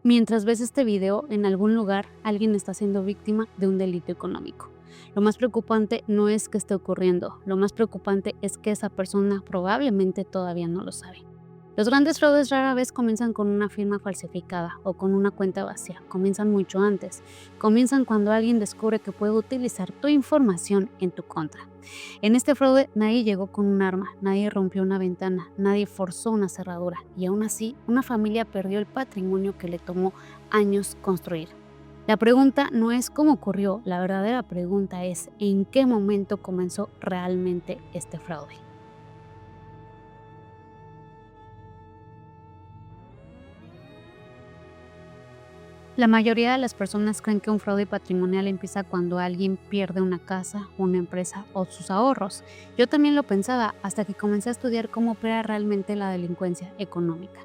Mientras ves este video, en algún lugar alguien está siendo víctima de un delito económico. Lo más preocupante no es que esté ocurriendo, lo más preocupante es que esa persona probablemente todavía no lo sabe. Los grandes fraudes rara vez comienzan con una firma falsificada o con una cuenta vacía, comienzan mucho antes. Comienzan cuando alguien descubre que puede utilizar tu información en tu contra. En este fraude nadie llegó con un arma, nadie rompió una ventana, nadie forzó una cerradura y aún así una familia perdió el patrimonio que le tomó años construir. La pregunta no es cómo ocurrió, la verdadera pregunta es en qué momento comenzó realmente este fraude. La mayoría de las personas creen que un fraude patrimonial empieza cuando alguien pierde una casa, una empresa o sus ahorros. Yo también lo pensaba hasta que comencé a estudiar cómo opera realmente la delincuencia económica.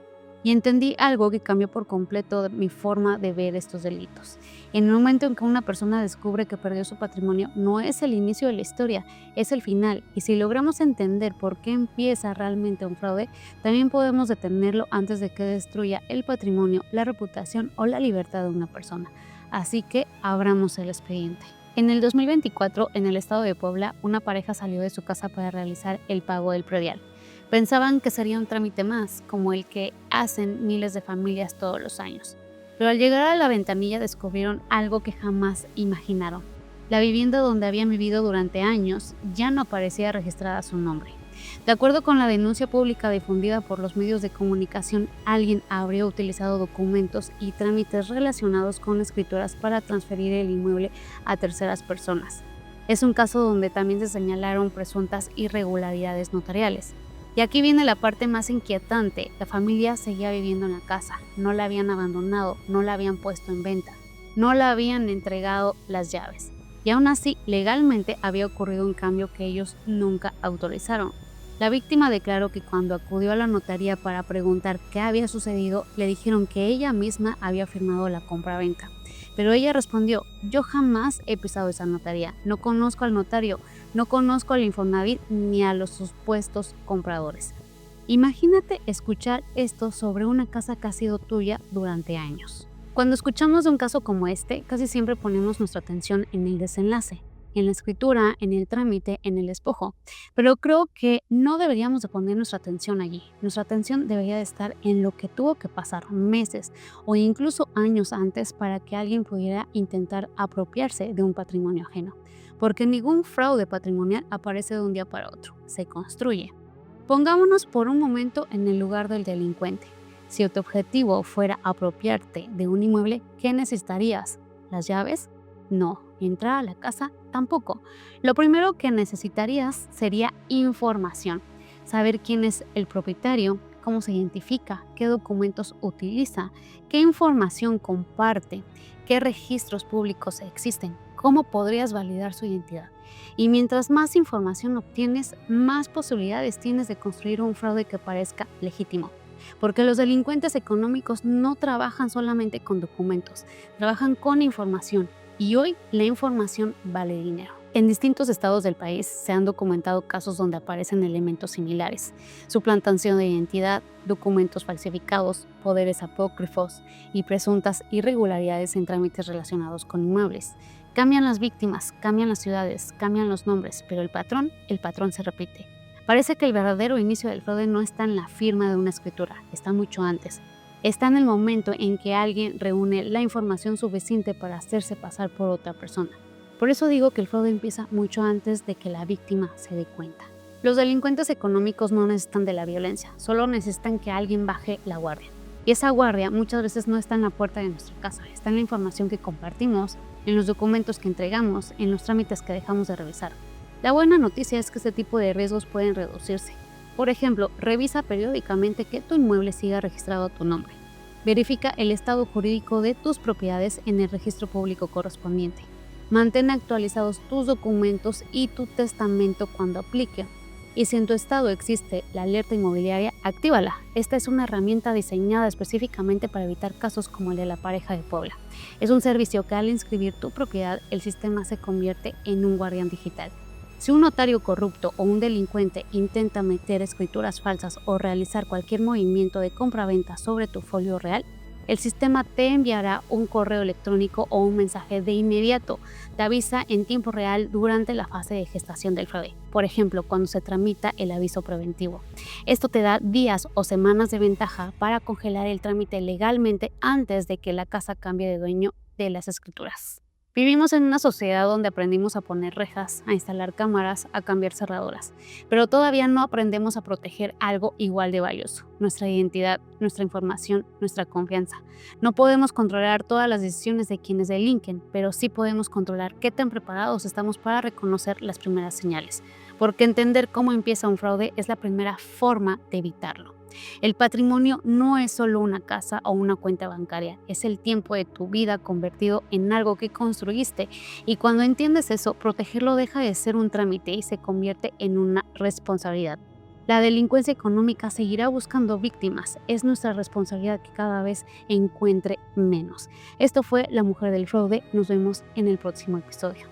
Y entendí algo que cambió por completo mi forma de ver estos delitos. En el momento en que una persona descubre que perdió su patrimonio, no es el inicio de la historia, es el final. Y si logramos entender por qué empieza realmente un fraude, también podemos detenerlo antes de que destruya el patrimonio, la reputación o la libertad de una persona. Así que abramos el expediente. En el 2024, en el estado de Puebla, una pareja salió de su casa para realizar el pago del predial. Pensaban que sería un trámite más, como el que hacen miles de familias todos los años. Pero al llegar a la ventanilla descubrieron algo que jamás imaginaron. La vivienda donde habían vivido durante años ya no aparecía registrada a su nombre. De acuerdo con la denuncia pública difundida por los medios de comunicación, alguien habría utilizado documentos y trámites relacionados con escrituras para transferir el inmueble a terceras personas. Es un caso donde también se señalaron presuntas irregularidades notariales. Y aquí viene la parte más inquietante: la familia seguía viviendo en la casa, no la habían abandonado, no la habían puesto en venta, no la habían entregado las llaves. Y aún así, legalmente había ocurrido un cambio que ellos nunca autorizaron. La víctima declaró que cuando acudió a la notaría para preguntar qué había sucedido, le dijeron que ella misma había firmado la compraventa. Pero ella respondió: yo jamás he pisado esa notaría, no conozco al notario, no conozco al Infonavit ni a los supuestos compradores. Imagínate escuchar esto sobre una casa que ha sido tuya durante años. Cuando escuchamos de un caso como este, casi siempre ponemos nuestra atención en el desenlace, en la escritura, en el trámite, en el despojo. Pero creo que no deberíamos de poner nuestra atención allí. Nuestra atención debería de estar en lo que tuvo que pasar meses o incluso años antes para que alguien pudiera intentar apropiarse de un patrimonio ajeno. Porque ningún fraude patrimonial aparece de un día para otro, se construye. Pongámonos por un momento en el lugar del delincuente. Si tu objetivo fuera apropiarte de un inmueble, ¿qué necesitarías? ¿Las llaves? No. ¿Entrar a la casa? Tampoco. Lo primero que necesitarías sería información. Saber quién es el propietario, cómo se identifica, qué documentos utiliza, qué información comparte, qué registros públicos existen, cómo podrías validar su identidad. Y mientras más información obtienes, más posibilidades tienes de construir un fraude que parezca legítimo. Porque los delincuentes económicos no trabajan solamente con documentos, trabajan con información. Y hoy la información vale dinero. En distintos estados del país se han documentado casos donde aparecen elementos similares: suplantación de identidad, documentos falsificados, poderes apócrifos y presuntas irregularidades en trámites relacionados con inmuebles. Cambian las víctimas, cambian las ciudades, cambian los nombres, pero el patrón se repite. Parece que el verdadero inicio del fraude no está en la firma de una escritura, está mucho antes. Está en el momento en que alguien reúne la información suficiente para hacerse pasar por otra persona. Por eso digo que el fraude empieza mucho antes de que la víctima se dé cuenta. Los delincuentes económicos no necesitan de la violencia, solo necesitan que alguien baje la guardia. Y esa guardia muchas veces no está en la puerta de nuestra casa, está en la información que compartimos, en los documentos que entregamos, en los trámites que dejamos de revisar. La buena noticia es que este tipo de riesgos pueden reducirse. Por ejemplo, revisa periódicamente que tu inmueble siga registrado a tu nombre. Verifica el estado jurídico de tus propiedades en el registro público correspondiente. Mantén actualizados tus documentos y tu testamento cuando aplique. Y si en tu estado existe la alerta inmobiliaria, actívala. Esta es una herramienta diseñada específicamente para evitar casos como el de la pareja de Puebla. Es un servicio que al inscribir tu propiedad, el sistema se convierte en un guardián digital. Si un notario corrupto o un delincuente intenta meter escrituras falsas o realizar cualquier movimiento de compra-venta sobre tu folio real, El sistema te enviará un correo electrónico o un mensaje de inmediato. Te avisa en tiempo real durante la fase de gestación del fraude, por ejemplo, cuando se tramita el aviso preventivo. Esto te da días o semanas de ventaja para congelar el trámite legalmente antes de que la casa cambie de dueño de las escrituras. Vivimos en una sociedad donde aprendimos a poner rejas, a instalar cámaras, a cambiar cerraduras, pero todavía no aprendemos a proteger algo igual de valioso: nuestra identidad, nuestra información, nuestra confianza. No podemos controlar todas las decisiones de quienes delinquen, pero sí podemos controlar qué tan preparados estamos para reconocer las primeras señales, porque entender cómo empieza un fraude es la primera forma de evitarlo. El patrimonio no es solo una casa o una cuenta bancaria, es el tiempo de tu vida convertido en algo que construiste, y cuando entiendes eso, protegerlo deja de ser un trámite y se convierte en una responsabilidad. La delincuencia económica seguirá buscando víctimas, es nuestra responsabilidad que cada vez encuentre menos. Esto fue La Mujer del Fraude, nos vemos en el próximo episodio.